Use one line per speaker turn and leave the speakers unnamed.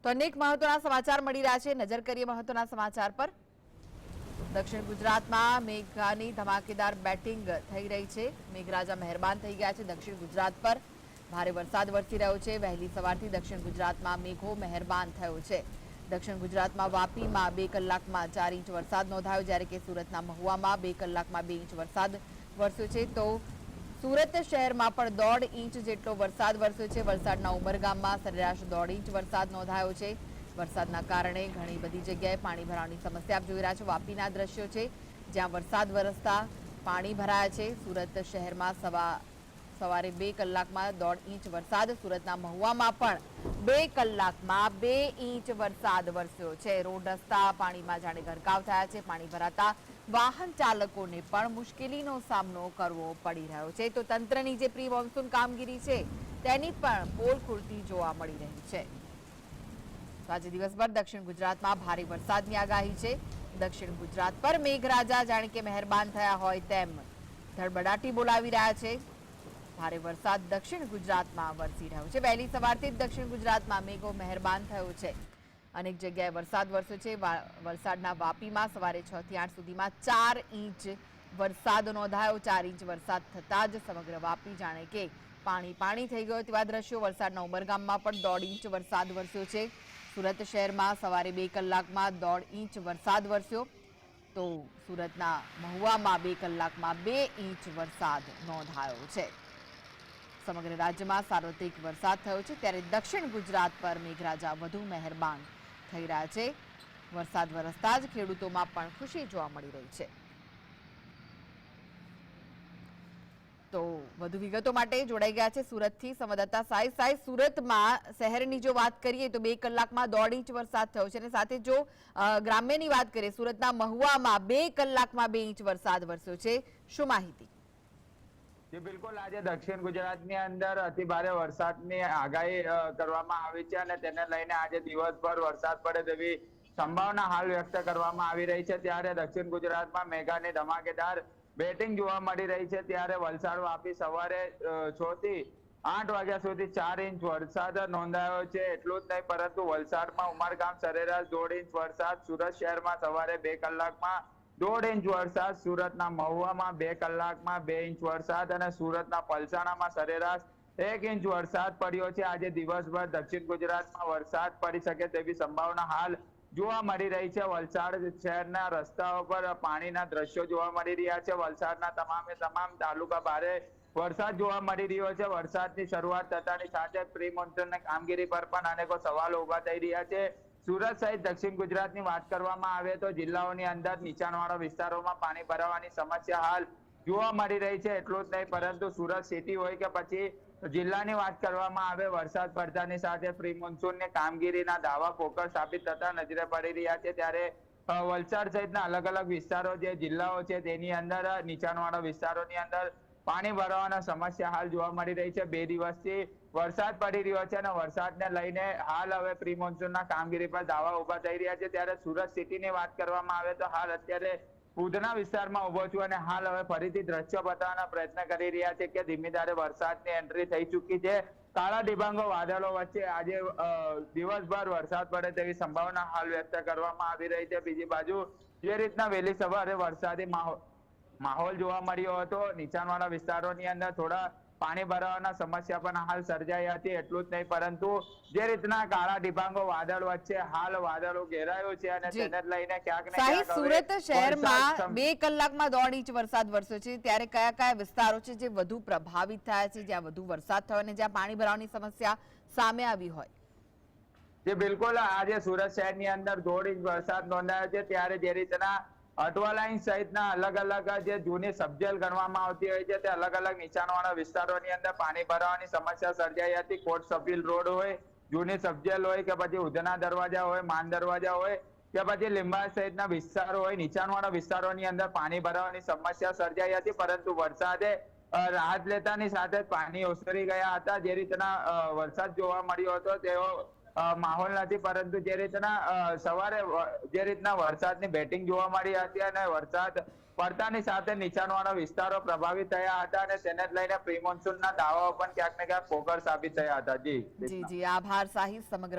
તો અનેક મહત્વના સમાચાર મળી રહ્યા છે। નજર કરીએ મહત્વના સમાચાર પર। દક્ષિણ ગુજરાતમાં મેઘાની ધમાકેદાર બેટિંગ થઈ રહી છે। મેઘરાજા મહેરબાન થઈ ગયા છે દક્ષિણ ગુજરાત પર। ભારે વરસાદ વરસી રહ્યો છે। વહેલી સવારથી દક્ષિણ ગુજરાતમાં મેઘો મહેરબાન થયો છે। દક્ષિણ ગુજરાતમાં વાપીમાં 2 કલાકમાં 4 ઇંચ વરસાદ નોંધાયો, જ્યારે કે સુરતના મહુવામાં 2 કલાકમાં 2 ઇંચ વરસાદ વરસ્યો છે। તો સુરત શહેરમાં પણ 1.5 ઇંચ જેટલો વરસાદ વરસ્યો છે। વલસાડના ઉમરગામમાં સરેરાશ 1.5 ઇંચ વરસાદ નોંધાયો છે। વરસાદના કારણે ઘણી બધી જગ્યાએ પાણી ભરાવાની સમસ્યા જોઈ રહ્યા છો। વાપીના દ્રશ્યો છે, જ્યાં વરસાદ વરસતા પાણી ભરાયા છે। સુરત શહેરમાં સવારે 2 કલાકમાં 1.5 ઇંચ વરસાદ, સુરતના મહુવામાં પણ 2 કલાકમાં 2 ઇંચ વરસાદ વરસ્યો છે। રોડ રસ્તા પાણીમાં જાણે ગરકાવ થયા છે। પાણી ભરાતા વાહન ચાલકોને પણ મુશ્કેલીનો સામનો કરવો પડી રહ્યો છે। તો તંત્રની જે પ્રી મોન્સૂન કામગીરી છે તેની પણ પોલ ખુલતી જોવા મળી રહી છે। તો આજે દિવસભર દક્ષિણ ગુજરાતમાં ભારે વરસાદની આગાહી છે। દક્ષિણ ગુજરાત પર મેઘરાજા જાણે કે મહેરબાન થયા હોય તેમ ધડબડાટી બોલાવી રહ્યા છે। ભારે વરસાદ દક્ષિણ ગુજરાતમાં વરસી રહ્યો છે। વહેલી સવારથી જ દક્ષિણ ગુજરાતમાં મેઘો મહેરબાન થયો છે। અનેક જગ્યાએ વરસાદ વરસ્યો છે। વલસાડના વાપીમાં સવારે 6 થી 8 સુધીમાં 4 ઇંચ વરસાદ નોંધાયો। 4 ઇંચ વરસાદ થતાં જ સમગ્ર વાપી જાણે કે પાણી થઈ ગયો તેવા દ્રશ્યો। વલસાડના ઉમરગામમાં પણ 1.5 ઇંચ વરસાદ વરસ્યો છે। સુરત શહેરમાં સવારે 2 કલાકમાં 1.5 ઇંચ વરસાદ વરસ્યો। તો સુરતના મહુવામાં 2 કલાકમાં 2 ઇંચ વરસાદ નોંધાયો છે। સમગ્ર રાજ્યમાં સાર્વત્રિક વરસાદ થયો છે, ત્યારે દક્ષિણ ગુજરાત પર મેઘરાજા વધુ મહેરબાન થઈ રહ્યા છે। વરસાદ વરસતા જ ખેડૂતોમાં પણ ખુશી જોવા મળી રહી છે। તો વધુ વિગતો માટે જોડાઈ ગયા છે સુરતથી સંવાદદાતા સાહિબ। સુરતમાં શહેરની જો વાત કરીએ તો 2 કલાકમાં 1.5 ઇંચ વરસાદ થયો છે, અને સાથે જો ગ્રામ્યની વાત કરીએ સુરતના મહુવામાં 2 કલાકમાં 2 ઇંચ વરસાદ વરસ્યો છે। શું માહિતી?
જી બિલકુલ, આજે દક્ષિણ ગુજરાતની અંદર અતિ ભારે વરસાદની આગાહી કરવામાં આવી છે, અને તેને લઈને આજે દિવસભર વરસાદ પડે તેવી સંભાવના હાલ વ્યક્ત કરવામાં આવી રહી છે। ત્યારે દક્ષિણ ગુજરાતમાં મેઘાની ધમાકેદાર બેટિંગ જોવા મળી રહી છે। ત્યારે વલસાડ વાપી સવારે 6 થી 8 વાગ્યા સુધી 4 ઇંચ વરસાદ નોંધાયો છે। એટલું જ નહીં, પરંતુ વલસાડમાં ઉમરગામ સરેરાશ 1.5 ઇંચ વરસાદ, સુરત શહેરમાં સવારે 2 કલાકમાં 1.5 ઇંચ વરસાદ, સુરતના મહુવામાં 2 કલાકમાં 2 ઇંચ વરસાદ અને સુરતના પલસાણામાં સરેરાશ 1 ઇંચ વરસાદ પડ્યો છે। આજે દિવસભર દક્ષિણ ગુજરાતમાં વરસાદ પડી શકે તેવી સંભાવના હાલ જોવા મળી રહી છે। વલસાડ શહેરના રસ્તાઓ પર પાણીના દ્રશ્યો જોવા મળી રહ્યા છે। વલસાડના તમામે તમામ તાલુકા ભારે વરસાદ જોવા મળી રહ્યો છે। વરસાદની શરૂઆત થતાની સાથે પ્રી મોન્સૂનની કામગીરી પર પણ અનેકો સવાલો ઉભા થઈ રહ્યા છે। સુરત સહિત દક્ષિણ ગુજરાતની વાત કરવામાં આવે તો જિલ્લાઓની અંદર નીચાણવાળા વિસ્તારોમાં પાણી ભરાવાની સમસ્યા હાલ જોવા મળી રહી છે। એટલું જ નહીં, પરંતુ સુરત સિટી હોય કે પછી જિલ્લાની વાત કરવામાં આવે, વરસાદ પડતાની સાથે પ્રી મોન્સૂનની કામગીરીના દાવા પોકળ સાબિત થતા નજરે પડી રહ્યા છે। ત્યારે વલસાડ સહિતના અલગ અલગ વિસ્તારો જે જિલ્લાઓ છે તેની અંદર નીચાણવાળા વિસ્તારોની અંદર પાણી ભરાવાના સમસ્યા હાલ જોવા મળી રહી છે। 2 દિવસથી વરસાદ પડી રહ્યો છે, અને વરસાદને લઈને હાલ હવે પ્રી મોન્સૂનના કામગીરી પર દાવા ઉભા થઈ રહ્યા છે। ત્યારે સુરત સિટીની વાત કરવામાં આવે તો હાલ અત્યારે ઉધના વિસ્તારમાં ઉભો છું, અને હાલ હવે ફરીથી દ્રશ્યો બતાવવાના પ્રયત્ન કરી રહ્યા છે કે ધીમી ધારે વરસાદની એન્ટ્રી થઈ ચૂકી છે। કાળા ડિબાંગો વાદળો વચ્ચે આજે દિવસભર વરસાદ પડે તેવી સંભાવના હાલ વ્યક્ત કરવામાં આવી રહી છે। બીજી બાજુ જે રીતના વહેલી સવારે વરસાદી માહોલ જોવા મળ્યો હતો, નીચાણવાળા વિસ્તારોની અંદર થોડા પાણી ભરાવાના સમસ્યા પણ હાલ સર્જાઈ હતી। એટલું જ નહીં, પરંતુ જે રીતના કાળા ડિબાંગો વાદળ વચ્ચે હાલ વાદળો ઘેરાયું છે, અને તેને લઈને ક્યાંક ને ક્યાંક
સુરત શહેરમાં 2 કલાકમાં 1.5 ઇંચ વરસાદ વરસ્યો છે। ત્યારે કયા કયા વિસ્તારો છે જે વધુ પ્રભાવિત થયા છે, જ્યાં વધુ વરસાદ થયો અને જ્યાં પાણી ભરાવાની સમસ્યા સામે આવી હોય?
જે બિલકુલ, આજે સુરત શહેરની અંદર 1.5 ઇંચ વરસાદ નોંધાયો છે। ત્યારે જે રીતના અટવા લાઈન સહિતના અલગ અલગ જે જૂની સબજેલ ગણવામાં આવતી હોય છે તે અલગ અલગ નીચાણવાળા વિસ્તારોની અંદર પાણી ભરાવાની સમસ્યા સર્જાઈ હતી। કોટ સફીલ રોડ હોય, જૂની સબજેલ હોય કે પછી ઉધના દરવાજા હોય, માન દરવાજા હોય કે પછી લીંબાયત સહિતના વિસ્તારો હોય, નીચાણવાળા વિસ્તારોની અંદર પાણી ભરાવાની સમસ્યા સર્જાઈ હતી। પરંતુ વરસાદે રાહત લેતાની સાથે પાણી ઓસરી ગયા હતા। જે રીતના વરસાદ જોવા મળ્યો હતો તેવો માહોલ નથી, પરંતુ જે રીતના સવારે જે રીતના વરસાદની બેટિંગ જોવા મળી હતી અને વરસાદ પડતાની સાથે નીચાણવાળા વિસ્તારો પ્રભાવિત થયા હતા, અને તેને લઈને પ્રી મોન્સૂનના દાવાઓ પણ ક્યાંક ને ક્યાંક પોકળ સાબિત થયા હતા। જી
આભાર સાહિબ સમગ્ર